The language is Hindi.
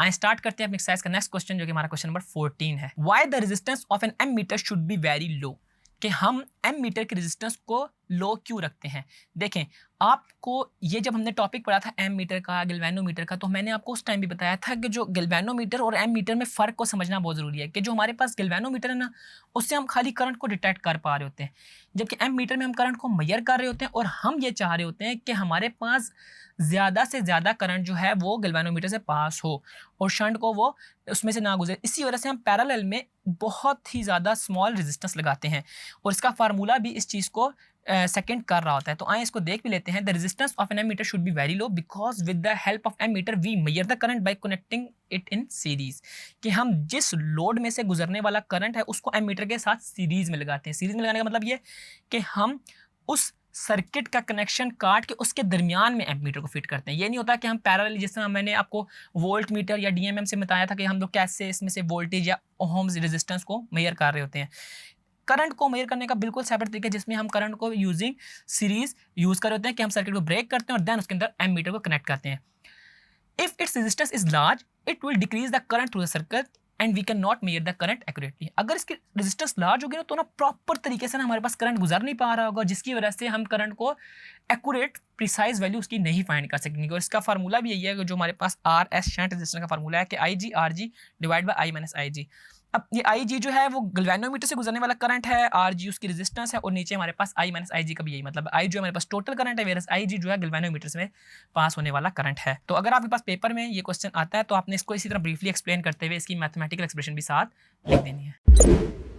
आइए स्टार्ट करते हैं अपने एक्सरसाइज का नेक्स्ट क्वेश्चन, जो कि हमारा क्वेश्चन नंबर 14 है। Why the resistance of an M meter should be very low, कि हम एम मीटर के रेजिस्टेंस को लो क्यों रखते हैं। देखें, आपको ये जब हमने टॉपिक पढ़ा था एम मीटर का, गैल्वेनोमीटर का, तो मैंने आपको उस टाइम भी बताया था कि जो गैल्वेनोमीटर और एम मीटर में फ़र्क को समझना बहुत ज़रूरी है। कि जो हमारे पास गैल्वेनोमीटर है ना, उससे हम खाली करंट को डिटेक्ट कर पा रहे होते हैं, जबकि एम मीटर में हम करंट को मेजर कर रहे होते हैं और हम ये चाह रहे होते हैं कि हमारे पास ज़्यादा से ज़्यादा करंट जो है वो गैल्वेनोमीटर से पास हो और शंट को वो उसमें से ना गुजरे। इसी वजह से हम पैरेलल में बहुत ही ज़्यादा स्मॉल रेजिस्टेंस लगाते हैं और इसका फार्मूला भी इस चीज़ को सेकंड कर रहा होता है। तो आइए इसको देख भी लेते हैं। The resistance of an M meter should be very low because with the help of M meter we measure the current by connecting it in series. कि हम जिस लोड में से गुजरने वाला करंट है उसको एम मीटर के साथ सीरीज में लगाते हैं। सीरीज में लगाने का मतलब ये कि हम उस सर्किट का कनेक्शन काट के उसके दरमियान में एम मीटर को फिट करते हैं। ये नहीं होता कि हम पैरेलल, जिस तरह मैंने आपको वोल्ट मीटर या डीएमएम से बताया था कि हम लोग कैसे इसमें से वोल्टेज या ओहम्स रेजिस्टेंस को मेजर कर रहे होते हैं। करंट को मेजर करने का बिल्कुल सेपरेट तरीका है, जिसमें हम करंट को यूजिंग सीरीज यूज कर होते हैं कि हम सर्किट को ब्रेक करते हैं और देन उसके अंदर एम मीटर को कनेक्ट करते हैं। If its resistance is large it will decrease the current through the circuit and we can not measure the current accurately. अगर इसकी रेजिस्टेंस लार्ज होगी ना, तो ना प्रॉपर तरीके से ना हमारे पास करंट गुजर नहीं पा रहा होगा, जिसकी वजह से हम करंट को एक्यूरेट प्रिसाइज वैल्यू उसकी नहीं फाइंड कर सकेंगे। और इसका फार्मूला भी यही है कि जो हमारे पास आर एस शंट रेजिस्टेंस का फार्मूला है कि I G R G divide by I minus I G. अब ये आई जी जो है वो गैल्वेनोमीटर से गुजरने वाला करंट है, आर जी उसकी रेजिस्टेंस है और नीचे हमारे पास आई माइनस आई जी का भी यही मतलब। आई जो हमारे पास टोटल करंट है, वेरस आई जी जो है गैल्वेनोमीटर से पास होने वाला करंट है। तो अगर आपके पास पेपर में ये क्वेश्चन आता है तो आपने इसको इसी तरह ब्रीफली एक्सप्लेन करते हुए इसकी मैथमेटिकल एक्सप्रेशन भी साथ लिख देनी है।